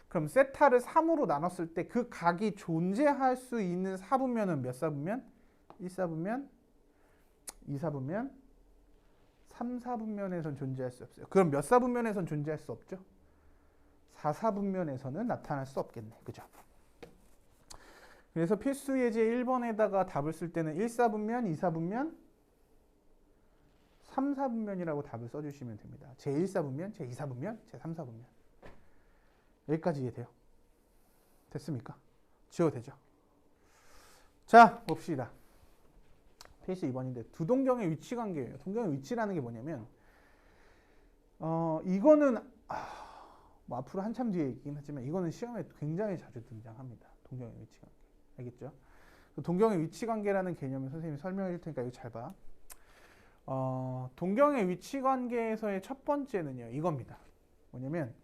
그럼 세타를 3으로 나눴을 때 그 각이 존재할 수 있는 사분면은 몇 사분면? 1사분면, 2사분면, 3사분면에선 존재할 수 없어요. 그럼 몇 사분면에선 존재할 수 없죠? 4사분면에서는 나타날 수 없겠네. 그죠? 그래서 필수 예제 1번에다가 답을 쓸 때는 1사분면, 2사분면, 3사분면이라고 답을 써주시면 됩니다. 제1사분면, 제2사분면, 제3사분면. 여기까지 이해돼요? 됐습니까? 지워도 되죠? 자, 봅시다. 필수 2번인데 두 동경의 위치 관계예요. 동경의 위치라는 게 뭐냐면 이거는 뭐 앞으로 한참 뒤에 얘기긴 하지만 이거는 시험에 굉장히 자주 등장합니다. 동경의 위치 관계. 알겠죠? 동경의 위치 관계라는 개념을 선생님이 설명해 줄 테니까 이거 잘 봐. 동경의 위치 관계에서의 첫 번째는요. 이겁니다. 뭐냐면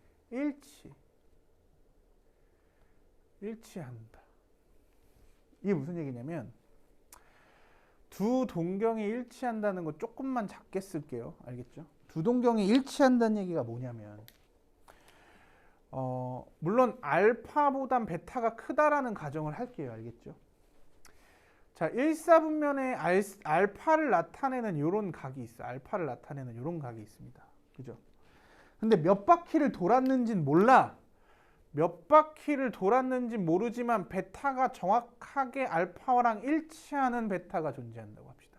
일치한다. 이게 무슨 얘기냐면 두 동경이 일치한다는 거 조금만 작게 쓸게요. 알겠죠? 두 동경이 일치한다는 얘기가 뭐냐면 물론 알파보단 베타가 크다라는 가정을 할게요. 알겠죠? 자, 1사분면에 알파를 나타내는 이런 각이 있어요. 알파를 나타내는 이런 각이 있습니다. 그죠? 근데 몇 바퀴를 돌았는지는 몰라. 몇 바퀴를 돌았는지 모르지만 베타가 정확하게 알파랑 일치하는 베타가 존재한다고 합시다.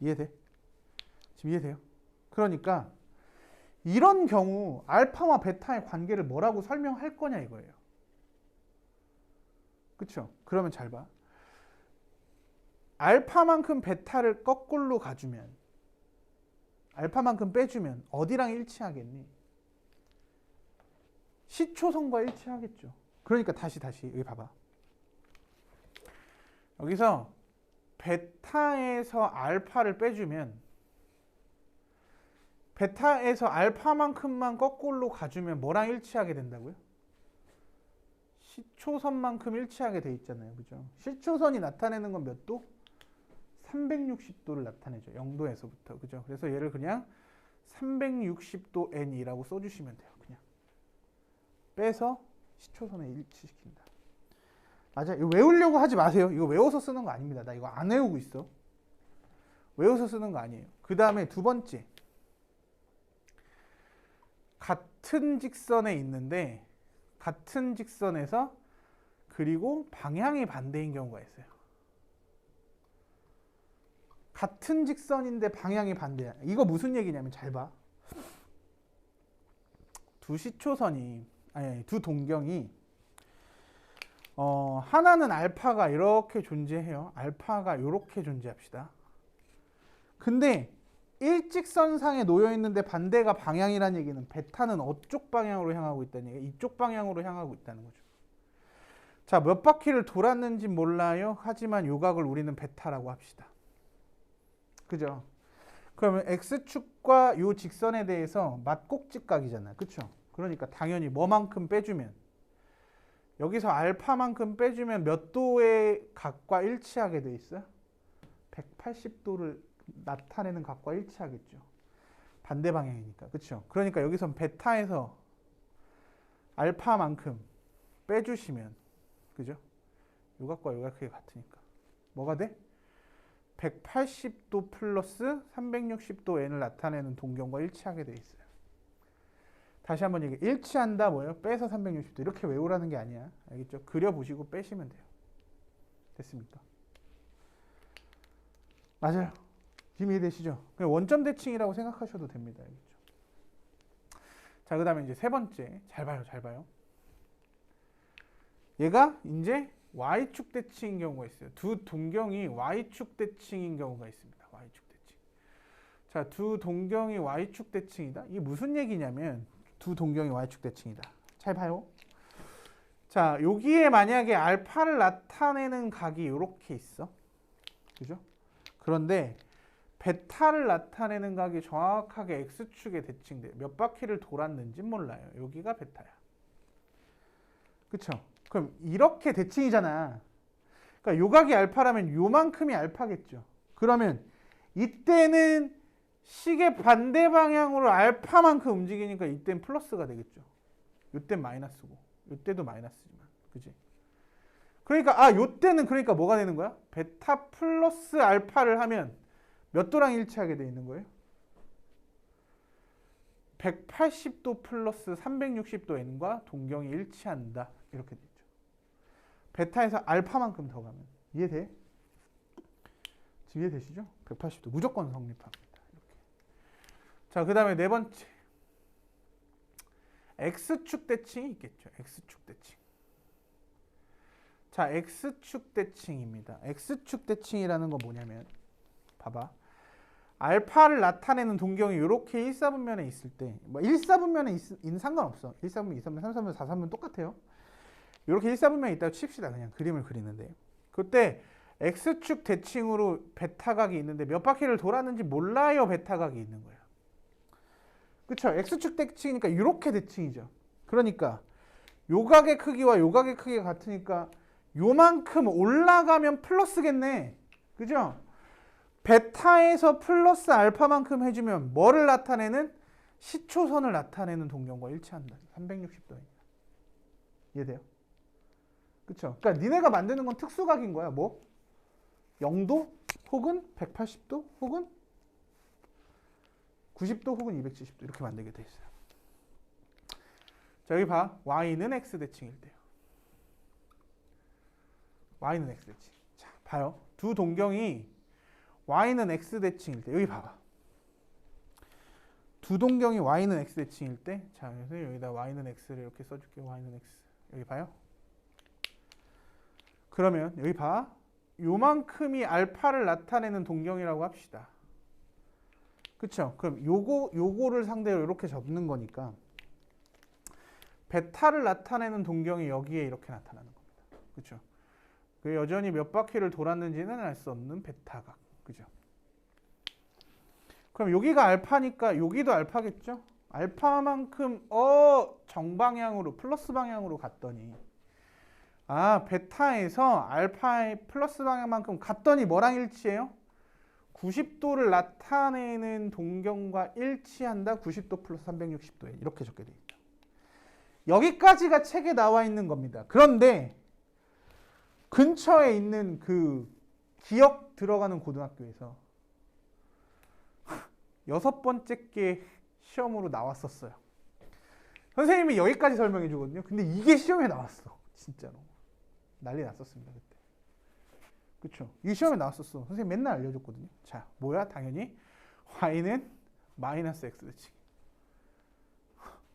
이해돼? 지금 이해돼요? 그러니까 이런 경우 알파와 베타의 관계를 뭐라고 설명할 거냐 이거예요. 그쵸? 그러면 잘 봐. 알파만큼 베타를 거꾸로 가주면 알파만큼 빼주면 어디랑 일치하겠니? 시초선과 일치하겠죠. 그러니까 다시 여기 봐봐. 여기서 베타에서 알파를 빼주면 베타에서 알파만큼만 거꾸로 가주면 뭐랑 일치하게 된다고요? 시초선만큼 일치하게 돼 있잖아요. 그죠? 시초선이 나타내는 건 몇 도? 360도를 나타내죠. 0도에서부터. 그죠? 그래서 얘를 그냥 360도 n이라고 써주시면 돼요. 그냥. 빼서 시초선에 일치시킨다. 맞아. 이거 외우려고 하지 마세요. 이거 외워서 쓰는 거 아닙니다. 나 이거 안 외우고 있어. 외워서 쓰는 거 아니에요. 그 다음에 두 번째. 같은 직선에 있는데 같은 직선에서 그리고 방향이 반대인 경우가 있어요. 같은 직선인데 방향이 반대야. 이거 무슨 얘기냐면 잘 봐. 두 시초선이 아니 두 동경이 하나는 알파가 이렇게 존재해요. 알파가 이렇게 존재합시다. 근데 일직선상에 놓여 있는데 반대가 방향이라는 얘기는 베타는 어쪽 방향으로 향하고 있다는 얘기예요. 이쪽 방향으로 향하고 있다는 거죠. 자, 몇 바퀴를 돌았는지 몰라요. 하지만 요각을 우리는 베타라고 합시다. 그죠? 그러면 x축과 요 직선에 대해서 맞곡직각이잖아요. 그쵸? 그러니까 당연히 뭐만큼 빼주면 여기서 알파만큼 빼주면 몇 도의 각과 일치하게 돼 있어요? 180도를 나타내는 각과 일치하겠죠. 반대 방향이니까. 그쵸? 그러니까 여기선 베타에서 알파만큼 빼주시면 그죠? 요 각과 요 각이 같으니까 뭐가 돼? 180도 플러스 360도 n을 나타내는 동경과 일치하게 돼 있어요. 다시 한번 얘기해. 일치한다 뭐예요? 빼서 360도 이렇게 외우라는 게 아니야. 알겠죠? 그려보시고 빼시면 돼요. 됐습니까? 맞아요. 지금 이해되시죠? 그냥 원점 대칭이라고 생각하셔도 됩니다. 알겠죠? 자, 그 다음에 이제 세 번째. 잘 봐요. 잘 봐요. 얘가 이제 Y축 대칭인 경우가 있어요. 두 동경이 Y축 대칭인 경우가 있습니다. Y축 대칭. 자, 두 동경이 Y축 대칭이다. 이게 무슨 얘기냐면 두 동경이 Y축 대칭이다. 잘 봐요. 자, 여기에 만약에 알파를 나타내는 각이 이렇게 있어. 그죠? 그런데 베타를 나타내는 각이 정확하게 X축에 대칭돼. 몇 바퀴를 돌았는지 몰라요. 여기가 베타야. 그쵸? 그럼 이렇게 대칭이잖아. 그러니까 요각이 알파라면 요만큼이 알파겠죠. 그러면 이때는 시계 반대 방향으로 알파만큼 움직이니까 이때는 플러스가 되겠죠. 요때는 마이너스고 요때도 마이너스지만. 그지? 그러니까 요때는 그러니까 뭐가 되는 거야? 베타 플러스 알파를 하면 몇 도랑 일치하게 돼 있는 거예요? 180도 플러스 360도 n과 동경이 일치한다. 이렇게 되죠. 베타에서 알파만큼 더 가면 이해돼? 지금 이해되시죠? 180도 무조건 성립합니다. 이렇게. 자, 그 다음에 네 번째 X축 대칭이 있겠죠. X축 대칭. 자, X축 대칭입니다. X축 대칭이라는 건 뭐냐면 봐봐. 알파를 나타내는 동경이 이렇게 1사분면에 있을 때 뭐 1사분면에 있는 상관없어. 1사분면, 2사분면, 3사분면, 4사분면 똑같아요. 이렇게 1사분면에 있다고 칩시다. 그냥 그림을 그리는데 그때 X축 대칭으로 베타각이 있는데 몇 바퀴를 돌았는지 몰라요. 베타각이 있는 거예요. 그쵸? X축 대칭이니까 이렇게 대칭이죠. 그러니까 요각의 크기와 요각의 크기가 같으니까 요만큼 올라가면 플러스겠네. 그죠? 베타에서 플러스 알파만큼 해주면 뭐를 나타내는? 시초선을 나타내는 동경과 일치한다. 360도입니다. 이해돼요? 그쵸? 그러니까 니네가 만드는 건 특수각인 거야. 뭐? 0도 혹은 180도 혹은 90도 혹은 270도 이렇게 만들게 돼 있어요. 자, 여기 봐. Y는 X 대칭일 때요. Y는 X 대칭. 자, 봐요. 두 동경이 Y는 X 대칭일 때 여기 봐봐. 두 동경이 Y는 X 대칭일 때 자, 그래서 여기다 Y는 X를 이렇게 써줄게요. Y는 X. 여기 봐요. 그러면 여기 봐. 요만큼이 알파를 나타내는 동경이라고 합시다. 그쵸? 그럼 요거를 상대로 이렇게 접는 거니까 베타를 나타내는 동경이 여기에 이렇게 나타나는 겁니다. 그쵸? 그 여전히 몇 바퀴를 돌았는지는 알 수 없는 베타각. 그죠? 그럼 여기가 알파니까 여기도 알파겠죠? 알파만큼 정방향으로 플러스 방향으로 갔더니 베타에서 알파의 플러스 방향만큼 갔더니 뭐랑 일치해요? 90도를 나타내는 동경과 일치한다. 90도 플러스 360도에 이렇게 적게 돼 있죠. 여기까지가 책에 나와 있는 겁니다. 그런데 근처에 있는 그 기억 들어가는 고등학교에서 6번째 게 시험으로 나왔었어요. 선생님이 여기까지 설명해 주거든요. 근데 이게 시험에 나왔어. 진짜로. 난리 났었습니다. 그때. 그쵸? 이 시험에 나왔었어. 선생님 맨날 알려줬거든요. 자, 뭐야? 당연히 Y는 마이너스 X 대칭.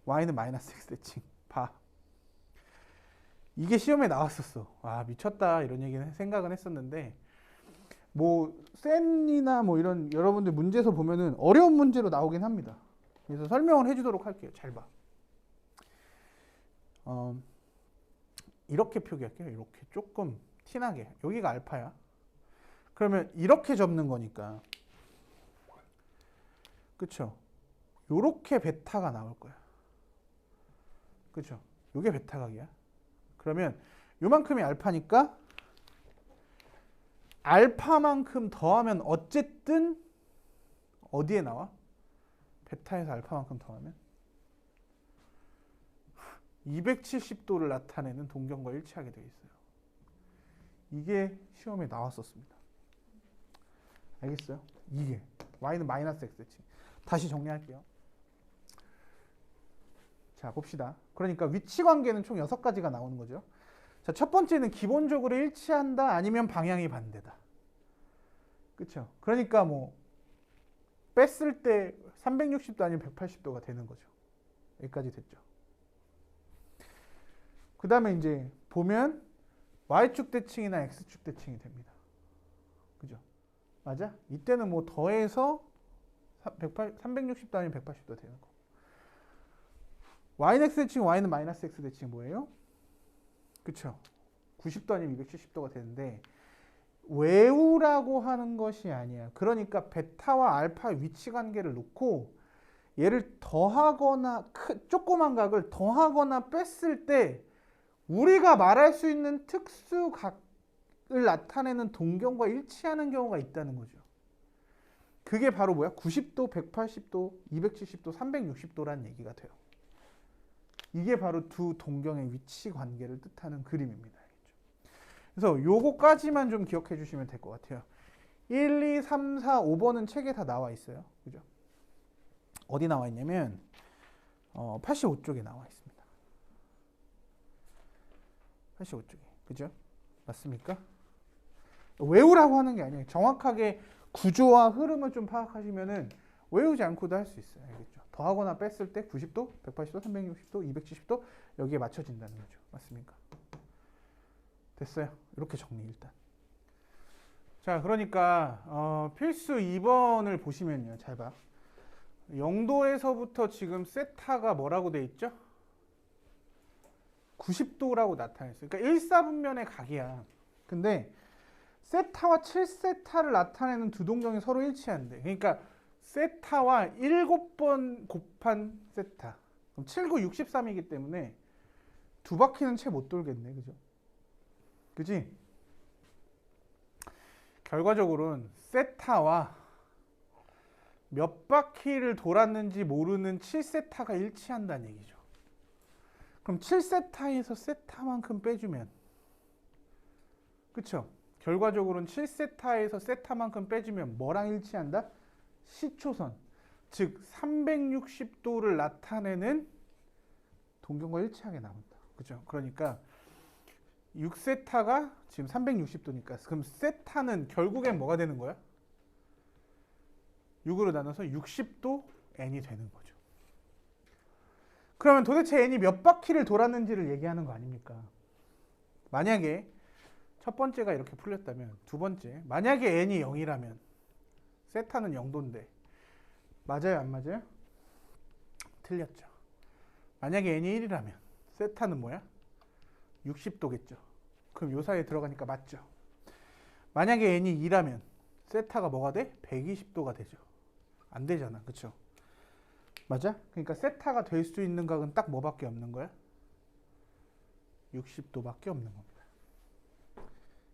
y는 마이너스 x 대칭. 봐. 이게 시험에 나왔었어. 아, 미쳤다 이런 얘기는 생각은 했었는데 뭐 센이나 뭐 이런 여러분들 문제에서 보면은 어려운 문제로 나오긴 합니다. 그래서 설명을 해주도록 할게요. 잘 봐. 이렇게 표기할게요. 이렇게 조금 티나게. 여기가 알파야. 그러면 이렇게 접는 거니까, 그쵸? 요렇게 베타가 나올 거야. 그쵸? 요게 베타 각이야. 그러면 요만큼이 알파니까 알파만큼 더하면 어쨌든 어디에 나와? 베타에서 알파만큼 더하면 270도를 나타내는 동경과 일치하게 되어 있어요. 이게 시험에 나왔었습니다. 알겠어요? 이게 y는 마이너스 x 대칭. 다시 정리할게요. 자, 봅시다. 그러니까 위치 관계는 총 6가지가 나오는 거죠. 자, 첫 번째는 기본적으로 일치한다 아니면 방향이 반대다. 그렇죠? 그러니까 뭐 뺐을 때 360도 아니면 180도가 되는 거죠. 여기까지 됐죠. 그 다음에 이제 보면 y축 대칭이나 x축 대칭이 됩니다. 그죠? 맞아? 이때는 뭐 더해서 360도 아니면 180도 되는 거. y는 x 대칭, y는 마이너스 x 대칭 뭐예요? 그쵸? 90도 아니면 270도가 되는데 외우라고 하는 것이 아니야. 그러니까 베타와 알파 위치 관계를 놓고 얘를 더하거나 조그만 각을 더하거나 뺐을 때 우리가 말할 수 있는 특수각을 나타내는 동경과 일치하는 경우가 있다는 거죠. 그게 바로 뭐야? 90도, 180도, 270도, 360도라는 얘기가 돼요. 이게 바로 두 동경의 위치 관계를 뜻하는 그림입니다. 알겠죠? 그래서 요거까지만 좀 기억해 주시면 될 것 같아요. 1, 2, 3, 4, 5번은 책에 다 나와 있어요. 그죠? 어디 나와 있냐면 85쪽에 나와 있습니다. 85쪽에. 그죠? 맞습니까? 외우라고 하는 게 아니에요. 정확하게 구조와 흐름을 좀 파악하시면은 외우지 않고도 할 수 있어요. 알겠죠? 더하거나 뺐을 때 90도, 180도, 360도, 270도 여기에 맞춰진다는 거죠. 맞습니까? 됐어요. 이렇게 정리 일단. 자, 그러니까 필수 2번을 보시면요. 잘 봐. 0도에서부터 지금 세타가 뭐라고 돼 있죠? 90도라고 나타냈어요. 그러니까 1사분면의 각이야. 근데 세타와 7세타를 나타내는 두 동경이 서로 일치한대. 그러니까 세타와 7번 곱한 세타. 그럼 7, 9, 63이기 때문에 두 바퀴는 채 못 돌겠네. 그죠? 그지? 결과적으로는 세타와 몇 바퀴를 돌았는지 모르는 7세타가 일치한다는 얘기죠. 그럼 7세타에서 세타만큼 빼주면, 그쵸? 결과적으로는 7세타에서 세타만큼 빼주면 뭐랑 일치한다? 시초선, 즉 360도를 나타내는 동경과 일치하게 나온다. 그죠? 그러니까 6세타가 지금 360도니까 그럼 세타는 결국엔 뭐가 되는 거야? 6으로 나눠서 60도 n이 되는 거죠. 그러면 도대체 n이 몇 바퀴를 돌았는지를 얘기하는 거 아닙니까? 만약에 첫 번째가 이렇게 풀렸다면 두 번째, 만약에 n이 0이라면 세타는 0도인데 맞아요? 안 맞아요? 틀렸죠. 만약에 n이 1이라면 세타는 뭐야? 60도겠죠. 그럼 요 사이에 들어가니까 맞죠. 만약에 n이 2라면 세타가 뭐가 돼? 120도가 되죠. 안 되잖아. 그쵸? 맞아? 그러니까 세타가 될 수 있는 각은 딱 뭐밖에 없는 거야? 60도밖에 없는 겁니다.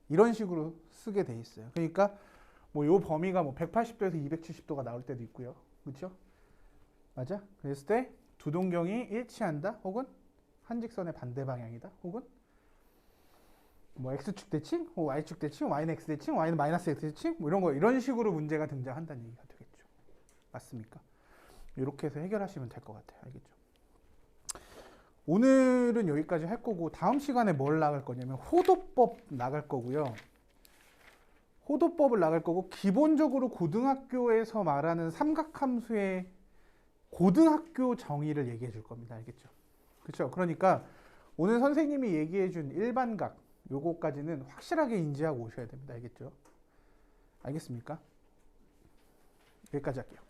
이런 식으로 쓰게 돼 있어요. 그러니까 뭐 요 범위가 뭐 180도에서 270도가 나올 때도 있고요. 그렇죠? 맞아? 그랬을 때 두 동경이 일치한다. 혹은 한 직선의 반대 방향이다. 혹은 뭐 x축 대칭, y축 대칭, y는 x 대칭, y는 마이너스 x 대칭, 뭐 이런 거 이런 식으로 문제가 등장한다는 얘기가 되겠죠. 맞습니까? 이렇게 해서 해결하시면 될 것 같아요. 알겠죠? 오늘은 여기까지 할 거고 다음 시간에 뭘 나갈 거냐면 호도법 나갈 거고요. 호도법을 나갈 거고 기본적으로 고등학교에서 말하는 삼각함수의 고등학교 정의를 얘기해 줄 겁니다. 알겠죠? 그렇죠? 그러니까 오늘 선생님이 얘기해 준 일반각 요거까지는 확실하게 인지하고 오셔야 됩니다. 알겠죠? 알겠습니까? 여기까지 할게요.